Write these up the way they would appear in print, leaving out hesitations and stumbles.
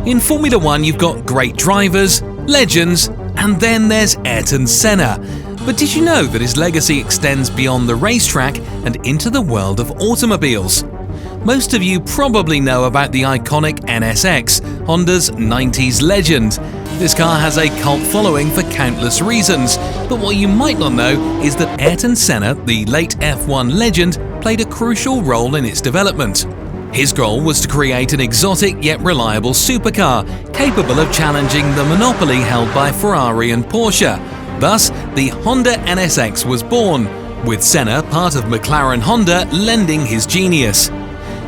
In Formula One, you've got great drivers, legends, and then there's Ayrton Senna. But did you know that his legacy extends beyond the racetrack and into the world of automobiles? Most of you probably know about the iconic NSX, Honda's 90s legend. This car has a cult following for countless reasons, but what you might not know is that Ayrton Senna, the late F1 legend, played a crucial role in its development. His goal was to create an exotic yet reliable supercar, capable of challenging the monopoly held by Ferrari and Porsche. Thus, the Honda NSX was born, with Senna, part of McLaren-Honda, lending his genius.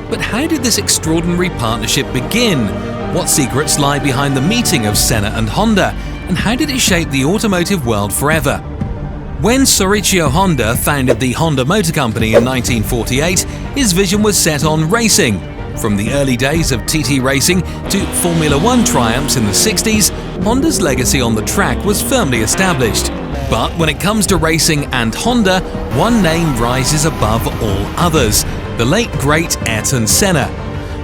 But how did this extraordinary partnership begin? What secrets lie behind the meeting of Senna and Honda? And how did it shape the automotive world forever? When Soichiro Honda founded the Honda Motor Company in 1948, his vision was set on racing. From the early days of TT racing to Formula One triumphs in the 60s, Honda's legacy on the track was firmly established. But when it comes to racing and Honda, one name rises above all others: the late great Ayrton Senna.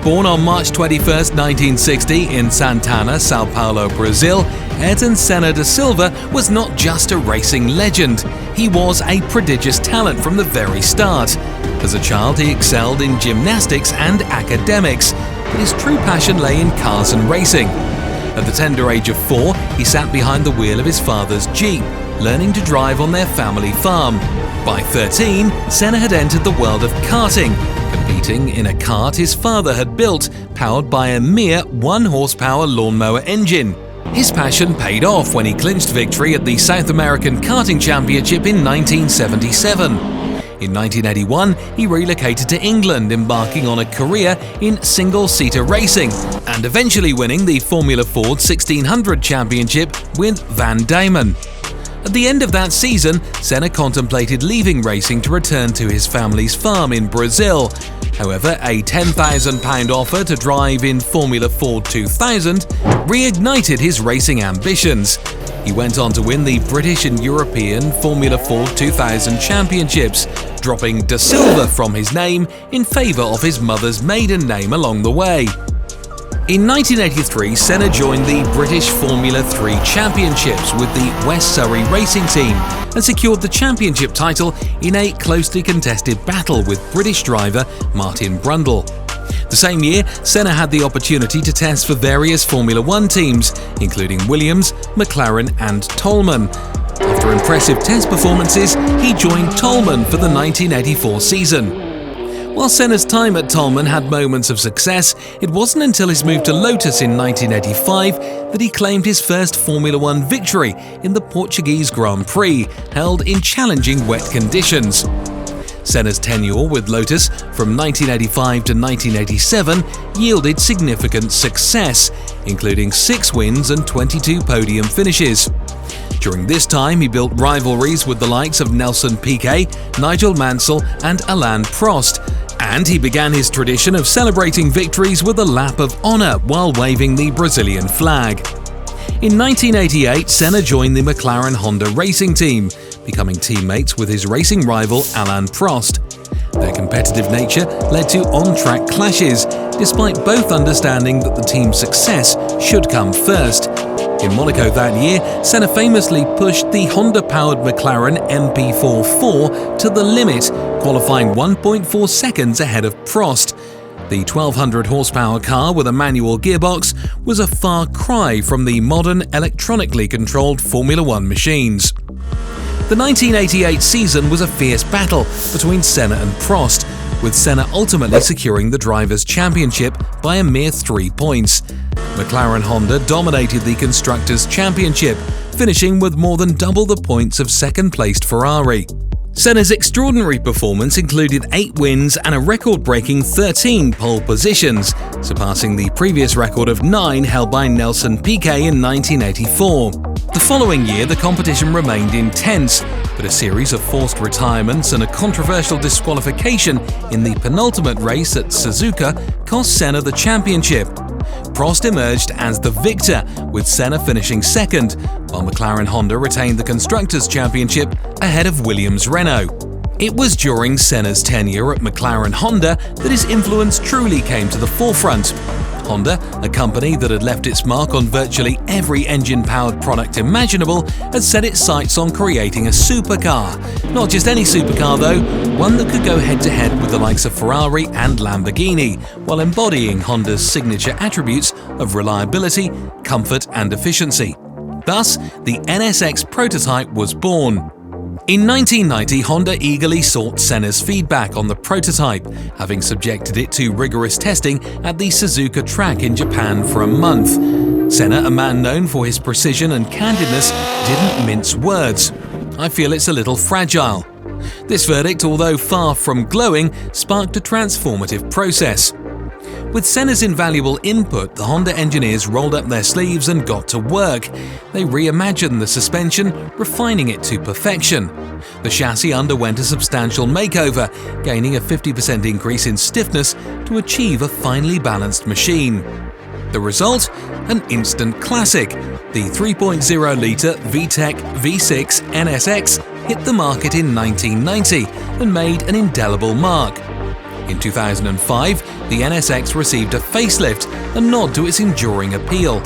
Born on March 21, 1960 in Santana, Sao Paulo, Brazil, Ayrton Senna da Silva was not just a racing legend. He was a prodigious talent from the very start. As a child, he excelled in gymnastics and academics, but his true passion lay in cars and racing. At the tender age of 4, he sat behind the wheel of his father's Jeep, learning to drive on their family farm. By 13, Senna had entered the world of karting, competing in a kart his father had built, powered by a mere 1-horsepower lawnmower engine. His passion paid off when he clinched victory at the South American Karting Championship in 1977. In 1981, he relocated to England, embarking on a career in single-seater racing, and eventually winning the Formula Ford 1600 Championship with Van Damon. At the end of that season, Senna contemplated leaving racing to return to his family's farm in Brazil. However, a £10,000 offer to drive in Formula Ford 2000 reignited his racing ambitions. He went on to win the British and European Formula Ford 2000 championships, dropping da Silva from his name in favour of his mother's maiden name along the way. In 1983, Senna joined the British Formula 3 Championships with the West Surrey racing team and secured the championship title in a closely contested battle with British driver Martin Brundle. The same year, Senna had the opportunity to test for various Formula One teams, including Williams, McLaren and Toleman. After impressive test performances, he joined Toleman for the 1984 season. While Senna's time at Toleman had moments of success, it wasn't until his move to Lotus in 1985 that he claimed his first Formula One victory in the Portuguese Grand Prix, held in challenging wet conditions. Senna's tenure with Lotus from 1985 to 1987 yielded significant success, including 6 wins and 22 podium finishes. During this time, he built rivalries with the likes of Nelson Piquet, Nigel Mansell and Alain Prost, and he began his tradition of celebrating victories with a lap of honour while waving the Brazilian flag. In 1988, Senna joined the McLaren-Honda racing team, becoming teammates with his racing rival Alain Prost. Their competitive nature led to on-track clashes, despite both understanding that the team's success should come first. In Monaco that year, Senna famously pushed the Honda-powered McLaren MP44 to the limit, qualifying 1.4 seconds ahead of Prost. The 1200 horsepower car with a manual gearbox was a far cry from the modern electronically controlled Formula One machines. The 1988 season was a fierce battle between Senna and Prost, with Senna ultimately securing the Drivers' Championship by a mere 3 points. McLaren-Honda dominated the Constructors' Championship, finishing with more than double the points of second-placed Ferrari. Senna's extraordinary performance included 8 wins and a record-breaking 13 pole positions, surpassing the previous record of 9 held by Nelson Piquet in 1984. The following year, the competition remained intense, but a series of forced retirements and a controversial disqualification in the penultimate race at Suzuka cost Senna the championship. Prost emerged as the victor, with Senna finishing second, while McLaren-Honda retained the Constructors' Championship ahead of Williams-Renault. It was during Senna's tenure at McLaren-Honda that his influence truly came to the forefront. Honda, a company that had left its mark on virtually every engine-powered product imaginable, had set its sights on creating a supercar. Not just any supercar though, one that could go head-to-head with the likes of Ferrari and Lamborghini, while embodying Honda's signature attributes of reliability, comfort and efficiency. Thus, the NSX prototype was born. In 1990, Honda eagerly sought Senna's feedback on the prototype, having subjected it to rigorous testing at the Suzuka track in Japan for a month. Senna, a man known for his precision and candidness, didn't mince words. "I feel it's a little fragile." This verdict, although far from glowing, sparked a transformative process. With Senna's invaluable input, the Honda engineers rolled up their sleeves and got to work. They reimagined the suspension, refining it to perfection. The chassis underwent a substantial makeover, gaining a 50% increase in stiffness to achieve a finely balanced machine. The result? An instant classic. The 3.0-litre VTEC V6 NSX hit the market in 1990 and made an indelible mark. In 2005, the NSX received a facelift, a nod to its enduring appeal.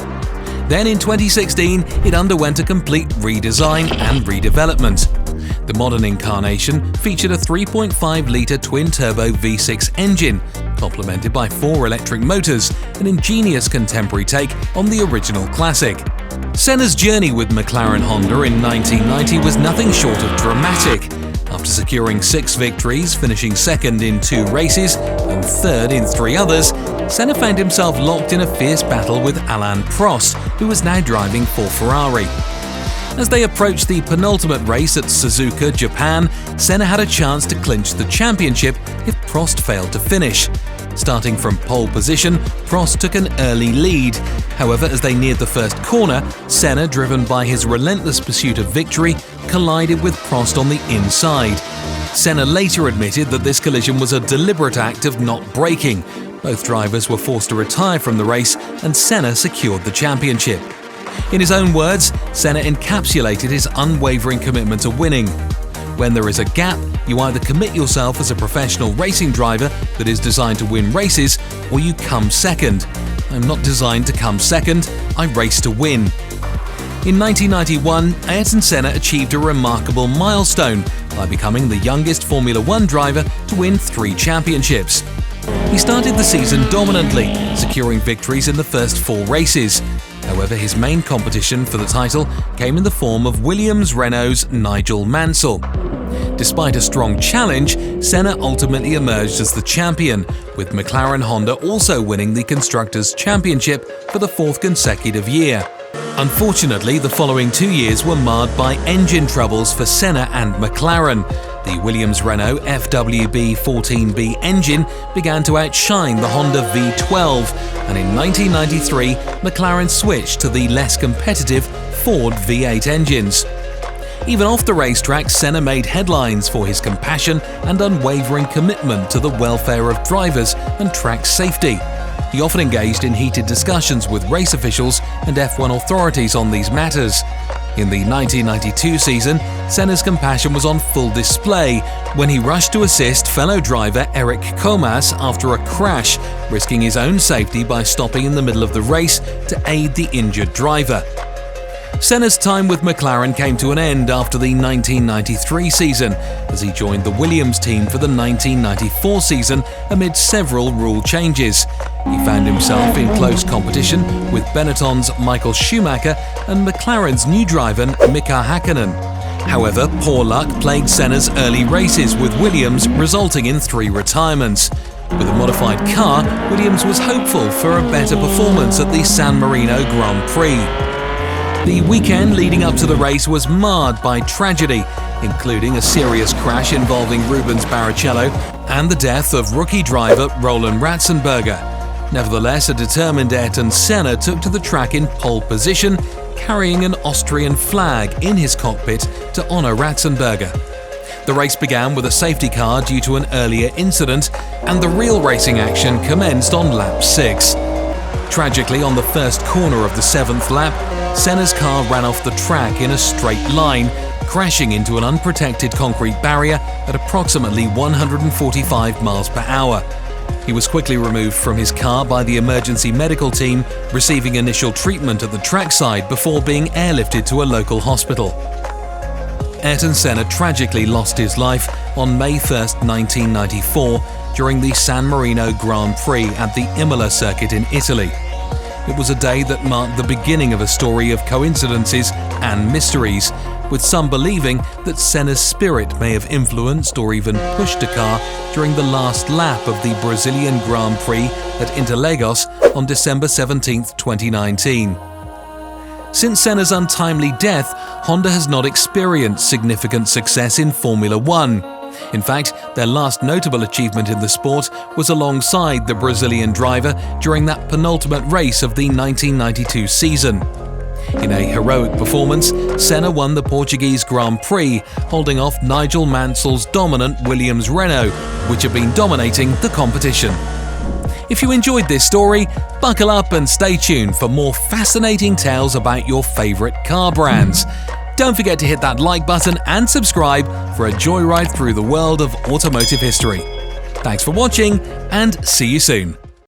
Then in 2016, it underwent a complete redesign and redevelopment. The modern incarnation featured a 3.5-litre twin-turbo V6 engine, complemented by 4 electric motors, an ingenious contemporary take on the original classic. Senna's journey with McLaren-Honda in 1990 was nothing short of dramatic. After securing 6 victories, finishing second in 2 races and third in 3 others, Senna found himself locked in a fierce battle with Alain Prost, who was now driving for Ferrari. As they approached the penultimate race at Suzuka, Japan, Senna had a chance to clinch the championship if Prost failed to finish. Starting from pole position, Prost took an early lead. However, as they neared the first corner, Senna, driven by his relentless pursuit of victory, collided with Prost on the inside. Senna later admitted that this collision was a deliberate act of not braking. Both drivers were forced to retire from the race, and Senna secured the championship. In his own words, Senna encapsulated his unwavering commitment to winning. When there is a gap, you either commit yourself as a professional racing driver that is designed to win races, or you come second. I'm not designed to come second, I race to win. In 1991, Ayrton Senna achieved a remarkable milestone by becoming the youngest Formula One driver to win 3 championships. He started the season dominantly, securing victories in the first 4 races. However, his main competition for the title came in the form of Williams-Renault's Nigel Mansell. Despite a strong challenge, Senna ultimately emerged as the champion, with McLaren-Honda also winning the Constructors' Championship for the 4th consecutive year. Unfortunately, the following 2 years were marred by engine troubles for Senna and McLaren. The Williams-Renault FWB-14B engine began to outshine the Honda V12, and in 1993, McLaren switched to the less competitive Ford V8 engines. Even off the racetrack, Senna made headlines for his compassion and unwavering commitment to the welfare of drivers and track safety. He often engaged in heated discussions with race officials and F1 authorities on these matters. In the 1992 season, Senna's compassion was on full display when he rushed to assist fellow driver Eric Comas after a crash, risking his own safety by stopping in the middle of the race to aid the injured driver. Senna's time with McLaren came to an end after the 1993 season, as he joined the Williams team for the 1994 season amid several rule changes. He found himself in close competition with Benetton's Michael Schumacher and McLaren's new driver Mika Hakkinen. However, poor luck plagued Senna's early races with Williams, resulting in 3 retirements. With a modified car, Williams was hopeful for a better performance at the San Marino Grand Prix. The weekend leading up to the race was marred by tragedy, including a serious crash involving Rubens Barrichello and the death of rookie driver Roland Ratzenberger. Nevertheless, a determined Ayrton Senna took to the track in pole position, carrying an Austrian flag in his cockpit to honour Ratzenberger. The race began with a safety car due to an earlier incident, and the real racing action commenced on lap 6. Tragically, on the first corner of the 7th lap, Senna's car ran off the track in a straight line, crashing into an unprotected concrete barrier at approximately 145 miles per hour. He was quickly removed from his car by the emergency medical team, receiving initial treatment at the trackside before being airlifted to a local hospital. Ayrton Senna tragically lost his life on May 1, 1994, during the San Marino Grand Prix at the Imola circuit in Italy. It was a day that marked the beginning of a story of coincidences and mysteries, with some believing that Senna's spirit may have influenced or even pushed a car during the last lap of the Brazilian Grand Prix at Interlagos on December 17, 2019. Since Senna's untimely death, Honda has not experienced significant success in Formula One. In fact, their last notable achievement in the sport was alongside the Brazilian driver during that penultimate race of the 1992 season. In a heroic performance, Senna won the Portuguese Grand Prix, holding off Nigel Mansell's dominant Williams Renault, which had been dominating the competition. If you enjoyed this story, buckle up and stay tuned for more fascinating tales about your favourite car brands. Don't forget to hit that like button and subscribe for a joyride through the world of automotive history. Thanks for watching, and see you soon.